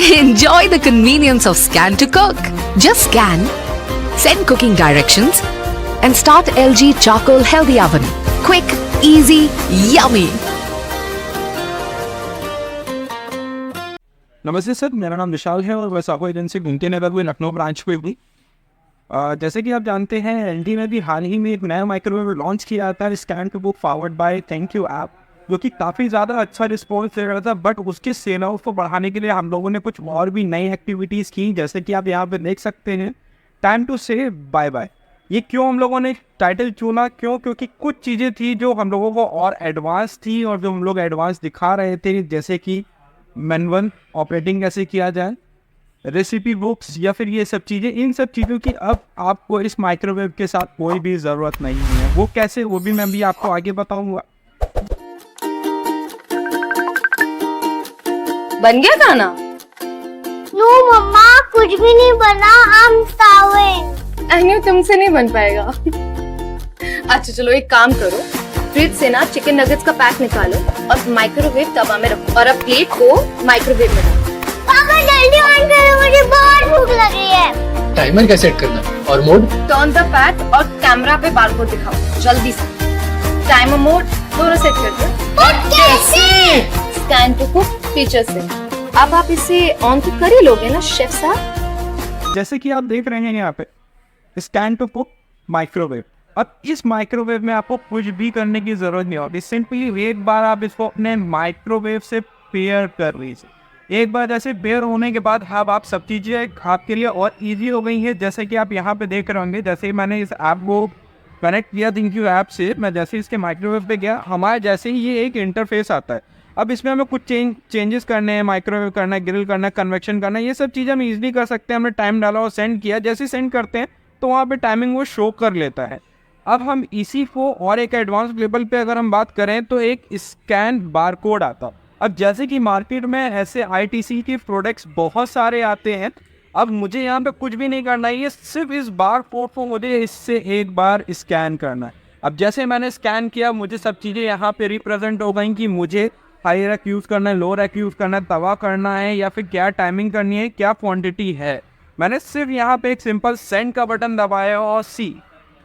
Enjoy the convenience of Scan to Cook. Just scan, send cooking directions, and start LG Charcoal Healthy Oven. Quick, easy, yummy. नमस्ते sir, मेरा नाम विशाल है और मैं साको agency घूमते नगर हुए लखनऊ ब्रांच पे भी। जैसे कि आप जानते हैं एलजी ने भी हाल ही में एक नया माइक्रोवेव लॉन्च किया था scan to book powered by Thank You app, जो कि काफ़ी ज़्यादा अच्छा रिस्पॉन्स दे रहा था। बट उसके सेल आउट को बढ़ाने के लिए हम लोगों ने कुछ और भी नई एक्टिविटीज़ की, जैसे कि आप यहाँ पे देख सकते हैं टाइम टू से बाय बाय। ये क्यों हम लोगों ने टाइटल चुना, क्योंकि कुछ चीज़ें थी जो हम लोगों को और एडवांस थी और जो हम लोग एडवांस दिखा रहे थे, जैसे कि मैनुअल ऑपरेटिंग कैसे किया जाए, रेसिपी बुक्स या फिर ये सब चीज़ें। इन सब चीज़ों की अब आपको इस माइक्रोवेव के साथ कोई भी ज़रूरत नहीं है। वो कैसे, वो भी मैं भी आपको आगे बताऊंगा। बन गया खाना? नो मम्मा, कुछ भी नहीं बना। हम तावे अनु तुमसे नहीं बन पाएगा। अच्छा चलो एक काम करो, फ्रिज से ना चिकन नगेट्स का पैक निकालो और माइक्रोवेव तवा में रखो और अब प्लेट को माइक्रोवेव में डालो। पापा जल्दी ऑन करो, मुझे बहुत भूख लग रही है। टाइमर का सेट करना और मोड टर्न द पैक और कैमरा पे बारकोड दिखाओ जल्दी से। टाइमर मोड दोनों सेट कर दो। कैसे? स्कैन टू कुक फीचर से। अब आप इसे ऑन तो कर ही लोगे ना शेफ साहब? जैसे कि आप देख रहे हैं यहाँ पे स्कैन टू कुक माइक्रोवेव। अब इस माइक्रोवेव में आपको कुछ भी करने की ज़रूरत नहीं होती। सिंपली एक बार आप इसको अपने माइक्रोवेव से पेयर कर लीजिए। एक बार जैसे पेयर होने के बाद अब आप सब चीज़ें आपके लिए और इजी हो गई है। जैसे कि आप यहाँ पे देख रहे होंगे, जैसे ही मैंने इस ऐप को कनेक्ट किया थैंक यू ऐप से, मैं जैसे इसके माइक्रोवेव पे गया, हमारे जैसे ही ये एक इंटरफेस आता है। अब इसमें हमें कुछ चेंजेस करने हैं, माइक्रोवेव करना है, ग्रिल करना है, कन्वेक्शन करना है, ये सब चीज़ें हम ईजिली कर सकते हैं। हमने टाइम डाला और सेंड किया, जैसे सेंड करते हैं तो वहाँ पे टाइमिंग वो शो कर लेता है। अब हम इसी को और एक एडवांस लेवल पे अगर हम बात करें तो एक स्कैन बारकोड आता। अब जैसे कि मार्केट में ऐसे आईटीसी के प्रोडक्ट्स बहुत सारे आते हैं, अब मुझे यहाँ पे कुछ भी नहीं करना है, ये सिर्फ इस बारकोड को मुझे इससे एक बार स्कैन करना है। अब जैसे मैंने स्कैन किया, मुझे सब चीज़ें यहाँ पे रिप्रेजेंट हो गई कि मुझे हाई रैक यूज़ करना है, लो रैक यूज़ करना है, तवा करना है या फिर क्या टाइमिंग करनी है, क्या क्वांटिटी है। मैंने सिर्फ यहाँ पे एक सिंपल सेंड का बटन दबाया और सी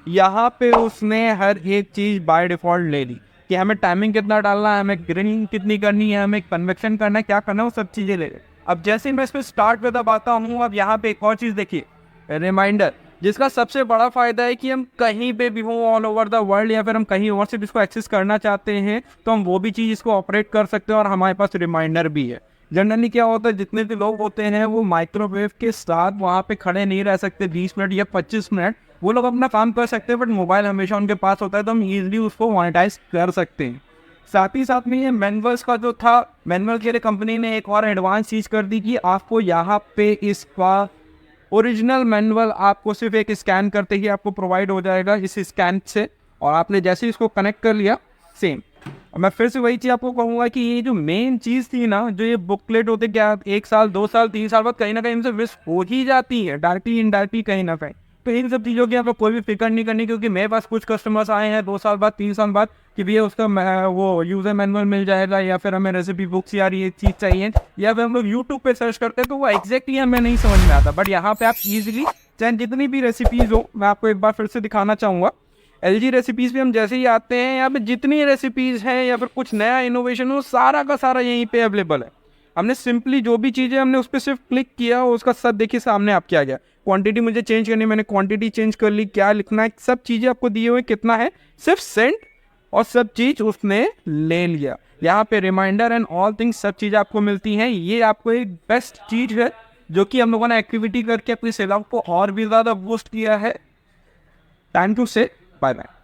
यहाँ पे उसने हर एक चीज़ बाय डिफ़ॉल्ट ले ली कि हमें टाइमिंग कितना डालना है, हमें ग्रिलिंग कितनी करनी है, हमें कन्वेक्शन करना है, क्या करना है, वो सब चीज़ें ले ले। अब जैसे मैं इस पर स्टार्ट पे दबाता हूँ, अब यहाँ पे एक और चीज़ देखिए, रिमाइंडर, जिसका सबसे बड़ा फ़ायदा है कि हम कहीं पे भी हो ऑल ओवर द वर्ल्ड या फिर हम कहीं और से इसको एक्सेस करना चाहते हैं तो हम वो भी चीज़ इसको ऑपरेट कर सकते हैं और हमारे पास रिमाइंडर भी है। जनरली क्या होता है, जितने भी लोग होते हैं वो माइक्रोवेव के साथ वहाँ पे खड़े नहीं रह सकते 20 मिनट या 25 मिनट, वो लोग अपना काम कर सकते हैं, बट मोबाइल हमेशा उनके पास होता है तो हम ईजिली उसको मोनेटाइज कर सकते हैं। साथ ही साथ में ये मैनुअल्स का जो था, मैनुअल के लिए कंपनी ने एक और एडवांस चीज़ कर दी कि आपको यहाँ पे इसका ओरिजिनल मैनुअल आपको सिर्फ एक स्कैन करते ही आपको प्रोवाइड हो जाएगा इस स्कैन से, और आपने जैसे ही इसको कनेक्ट कर लिया सेम। मैं फिर से वही चीज़ आपको कहूँगा कि ये जो मेन चीज़ थी ना, जो ये बुकलेट होते क्या 1 साल 2 साल 3 साल बाद कहीं ना कहीं इनसे मिस हो ही जाती है, डायरेक्टली इनडायरेक्टली कहीं ना कहीं। तो इन सब चीज़ों की आपको कोई भी फिक्र नहीं करनी, क्योंकि मेरे पास कुछ कस्टमर्स आए हैं 2 साल बाद 3 साल बाद कि भैया उसका वो यूज़र मैनुअल मिल जाएगा या फिर हमें रेसिपी बुक्स या ये चीज़ चाहिए, या फिर हम लोग यूट्यूब पे सर्च करते हैं तो वो एग्जैक्टली हमें नहीं समझ में आता। बट यहाँ पे आप ईजिली चाहे जितनी भी रेसिपीज़ हो, मैं आपको एक बार फिर से दिखाना चाहूँगा, एलजी रेसिपीज़ पे हम जैसे ही आते हैं, यहाँ पे जितनी रेसिपीज़ हैं या फिर कुछ नया इनोवेशन हो, सारा का सारा यहीं पे अवेलेबल है। हमने सिंपली जो भी चीज़ें हमने उस पर सिर्फ क्लिक किया, उसका सब देखिए सामने आपके आ गया। क्वांटिटी मुझे चेंज करनी है, मैंने क्वांटिटी चेंज कर ली, क्या लिखना है, सब चीज़ें आपको दिए हुए, कितना है, सिर्फ सेंड और सब चीज़ उसने ले लिया। यहाँ पे रिमाइंडर एंड ऑल थिंग्स सब चीज़ें आपको मिलती हैं। ये आपको एक बेस्ट चीज़ है जो कि हम लोगों ने एक्टिविटी करके अपनी सेल आउट को और भी ज़्यादा बूस्ट किया है। टाइम टू से बाय बाय।